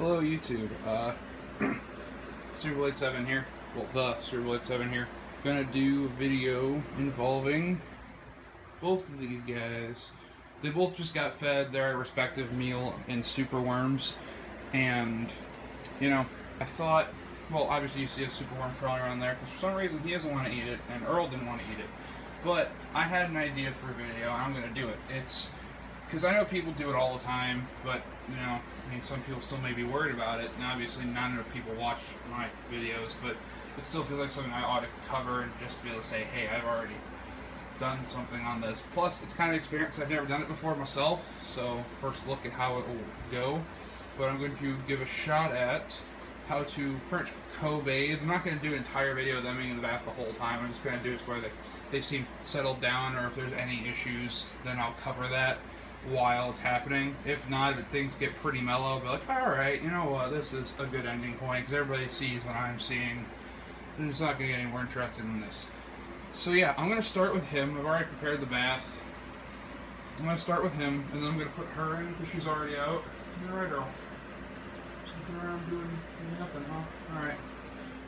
Hello YouTube, Super7 here, well the Super7 here, gonna do a video involving both of these guys. They both just got fed their respective meal in super worms, and you know, I thought, well obviously you see a super worm crawling around there, because for some reason he doesn't want to eat it, and Earl didn't want to eat it, but I had an idea for a video, and I'm gonna do it. It's because I know people do it all the time, but you know, I mean, some people still may be worried about it, and obviously not enough people watch my videos, but it still feels like something I ought to cover and just to be able to say, hey, I've already done something on this. Plus, it's kind of experience. I've never done it before myself, so first look at how it will go. But I'm going to give a shot at how to pretty much co-bathe. I'm not going to do an entire video of them being in the bath the whole time. I'm just going to do it where they seem settled down, or if there's any issues, then I'll cover that while it's happening. If not, if things get pretty mellow, I'll be like, alright, you know what, this is a good ending point, because everybody sees what I'm seeing. I'm just not going to get any more interested in this. So yeah, I'm going to start with him. I've already prepared the bath. I'm going to start with him, and then I'm going to put her in, because she's already out. Alright, Earl. Sitting around doing nothing, huh? Alright.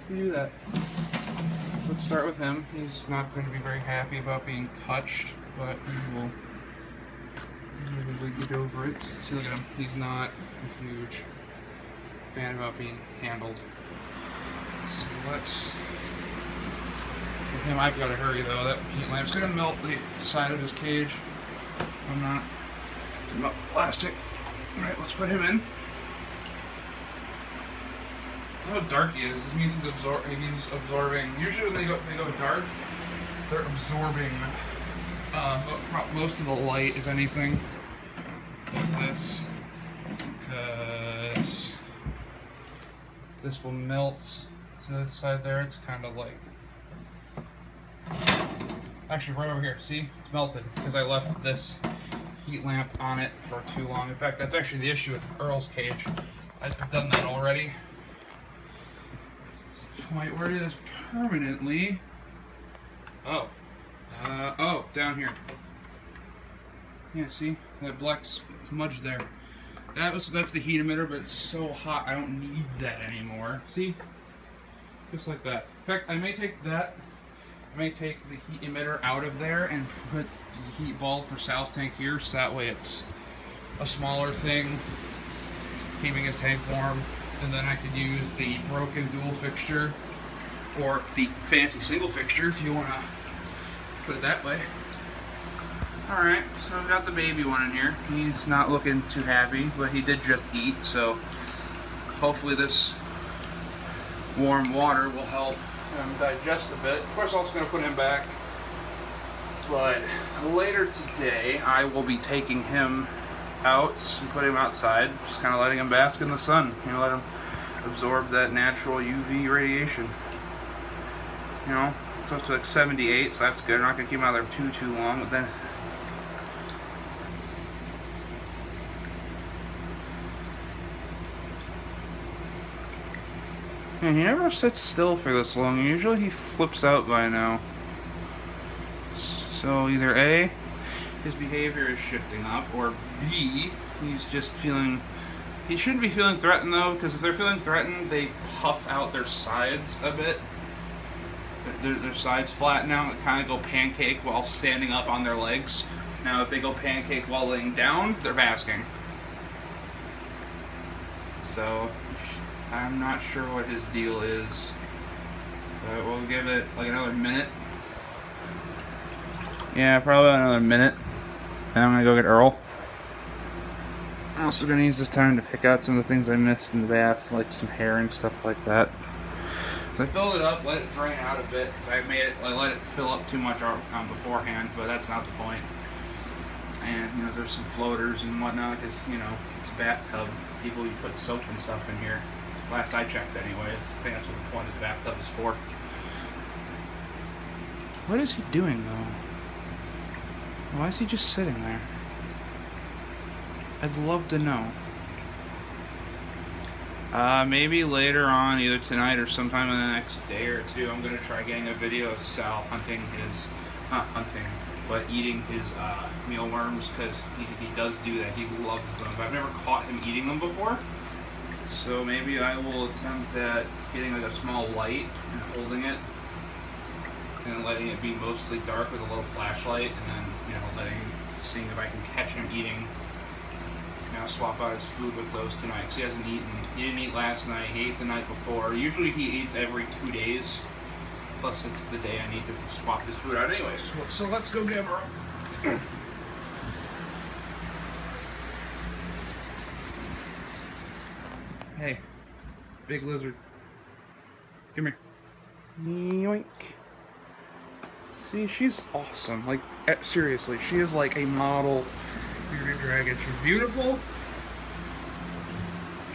You do that. So let's start with him. He's not going to be very happy about being touched, but he will get over it. See, look at him. He's not a huge fan about being handled. So let's... With him, I've got to hurry though. That heat lamp's going to melt the side of his cage. I'm not. Melt plastic. Alright, let's put him in. Look how dark he is. This means he's absorbing. Usually when they go dark, they're absorbing most of the light, if anything. This, because this will melt to the side there. It's kind of like, actually right over here, see, it's melted because I left this heat lamp on it for too long. In fact, that's actually the issue with Earl's cage. I've done that already. To the point where it is permanently, oh, down here. Yeah, see? That black smudge there. That's the heat emitter, but it's so hot I don't need that anymore. See? Just like that. In fact, I may take the heat emitter out of there and put the heat bulb for Sal's tank here, so that way it's a smaller thing, keeping his tank warm, and then I could use the broken dual fixture, or the fancy single fixture if you want to put it that way. Alright, so I've got the baby one in here. He's not looking too happy, but he did just eat, so hopefully this warm water will help him digest a bit. Of course, I'm also going to put him back, but later today I will be taking him out and putting him outside, just kind of letting him bask in the sun, you know, let him absorb that natural UV radiation. You know, it's up to like 78, so that's good. I'm not going to keep him out there too long, but then he never sits still for this long. Usually he flips out by now. So either A, his behavior is shifting up, or B, he's just feeling... He shouldn't be feeling threatened though, because if they're feeling threatened, they puff out their sides a bit. Their sides flatten out and kind of go pancake while standing up on their legs. Now if they go pancake while laying down, they're basking. So I'm not sure what his deal is, but we'll give it like another minute. Yeah, probably another minute. Then I'm gonna go get Earl. I'm also gonna use this time to pick out some of the things I missed in the bath, like some hair and stuff like that. So I filled it up, let it drain out a bit, because I let it fill up too much beforehand, but that's not the point. And you know, there's some floaters and whatnot, because you know, it's a bathtub. People, you put soap and stuff in here. Last I checked anyways. I think that's what the point of the bathtub is for. What is he doing though? Why is he just sitting there? I'd love to know. Maybe later on, either tonight or sometime in the next day or two, I'm going to try getting a video of Sal eating his mealworms, because he does do that. He loves them. But I've never caught him eating them before. So maybe I will attempt at getting like a small light and holding it and letting it be mostly dark with a little flashlight, and then, you know, seeing if I can catch him eating. I'll swap out his food with those tonight because he hasn't eaten. He didn't eat last night, he ate the night before. Usually he eats every 2 days. Plus it's the day I need to swap his food out anyways. So let's go get her. Hey, big lizard. Come here. Yoink. See, she's awesome. Like, seriously, she is like a model bearded dragon. She's beautiful.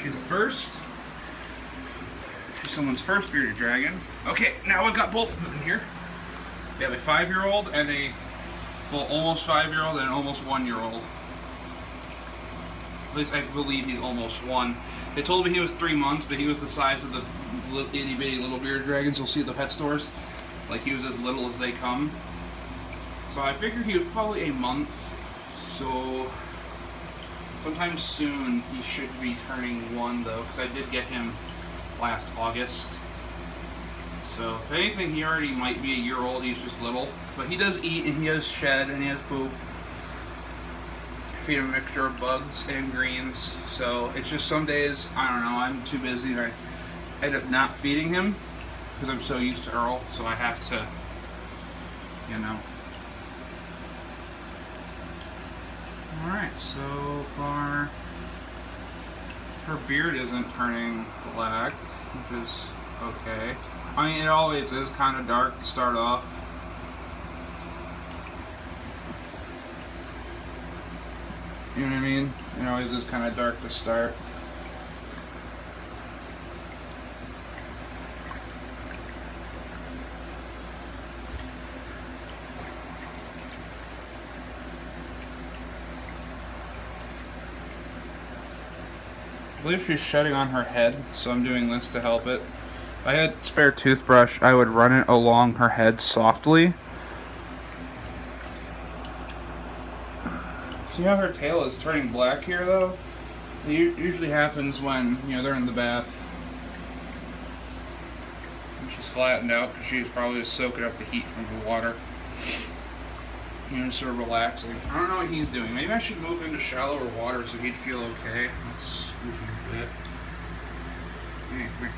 She's a first. She's someone's first bearded dragon. Okay, now I've got both of them in here. We have a 5-year-old and a, well, almost 5-year-old and an almost 1-year-old. At least I believe he's almost 1. They told me he was 3 months, but he was the size of the itty bitty little bearded dragons you'll see at the pet stores. Like, he was as little as they come. So I figured he was probably a month. So sometime soon he should be turning 1 though, because I did get him last August. So if anything, he already might be a year old. He's just little, but he does eat and he does shed and he has poop. I feed him a mixture of bugs and greens. So it's just some days, I don't know, I'm too busy and I end up not feeding him because I'm so used to Earl. So I have to, you know. Alright, so far her beard isn't turning black, which is okay. I mean, it always is kind of dark to start off. You know what I mean? It always is kind of dark to start. I believe she's shedding on her head, so I'm doing this to help it. If I had a spare toothbrush, I would run it along her head softly. See how her tail is turning black here, though? It usually happens when, you know, they're in the bath. And she's flattened out because she's probably just soaking up the heat from the water. You know, sort of relaxing. I don't know what he's doing. Maybe I should move into shallower water so he'd feel okay. Let's scoot him a bit. Hey, come here.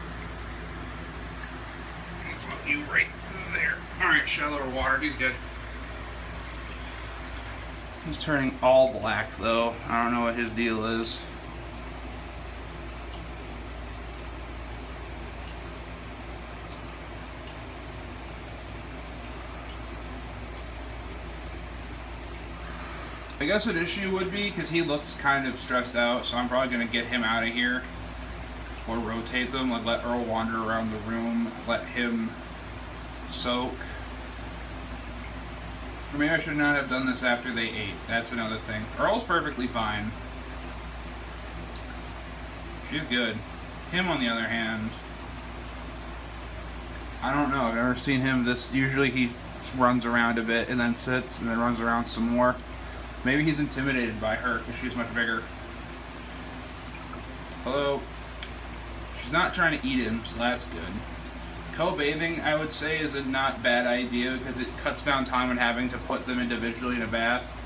Just put you right there. Alright, shallower water. He's good. He's turning all black, though. I don't know what his deal is. I guess an issue would be, because he looks kind of stressed out, so I'm probably going to get him out of here. Or rotate them, like let Earl wander around the room, let him soak. Or maybe I should not have done this after they ate. That's another thing. Earl's perfectly fine. She's good. Him, on the other hand, I don't know. I've never seen him this. Usually he runs around a bit and then sits and then runs around some more. Maybe he's intimidated by her because she's much bigger. Although, she's not trying to eat him, so that's good. Co-bathing, I would say, is a not bad idea because it cuts down time on having to put them individually in a bath.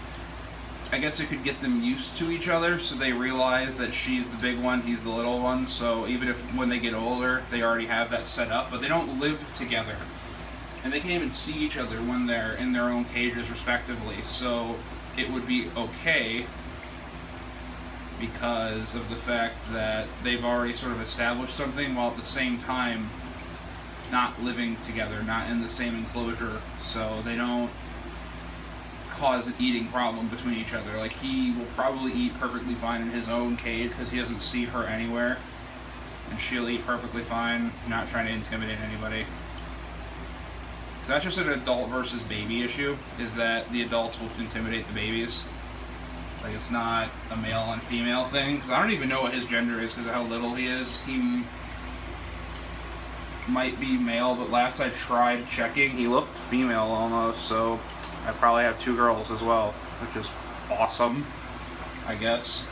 I guess it could get them used to each other so they realize that she's the big one, he's the little one. So even if when they get older, they already have that set up, but they don't live together. And they can't even see each other when they're in their own cages respectively. So it would be okay because of the fact that they've already sort of established something while at the same time not living together, not in the same enclosure, so they don't cause an eating problem between each other. Like, he will probably eat perfectly fine in his own cage because he doesn't see her anywhere, and she'll eat perfectly fine, not trying to intimidate anybody. That's just an adult versus baby issue, is that the adults will intimidate the babies. Like, it's not a male and female thing, because I don't even know what his gender is because of how little he is. He might be male, but last I tried checking, he looked female almost, so I probably have 2 girls as well, which is awesome, I guess.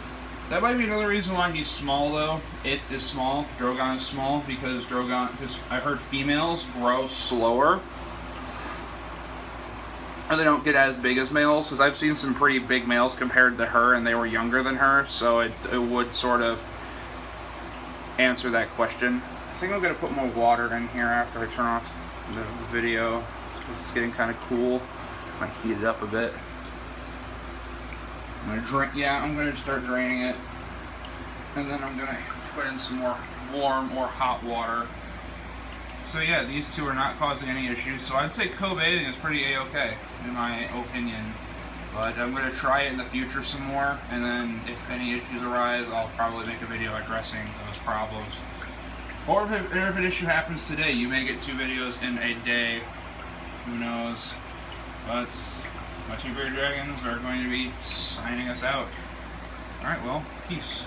That might be another reason why he's small, though. It is small. Drogon is small because I heard females grow slower. Or they don't get as big as males, because I've seen some pretty big males compared to her, and they were younger than her, so it would sort of answer that question. I think I'm going to put more water in here after I turn off the video, because it's getting kind of cool. I might heat it up a bit. I'm going to start draining it, and then I'm going to put in some more warm or hot water. So yeah, these two are not causing any issues, so I'd say co-bathing is pretty a-okay, in my opinion. But I'm going to try it in the future some more, and then if any issues arise, I'll probably make a video addressing those problems. Or if an issue happens today, you may get 2 videos in a day. Who knows? But my 2 bearded dragons are going to be signing us out. Alright, well, peace.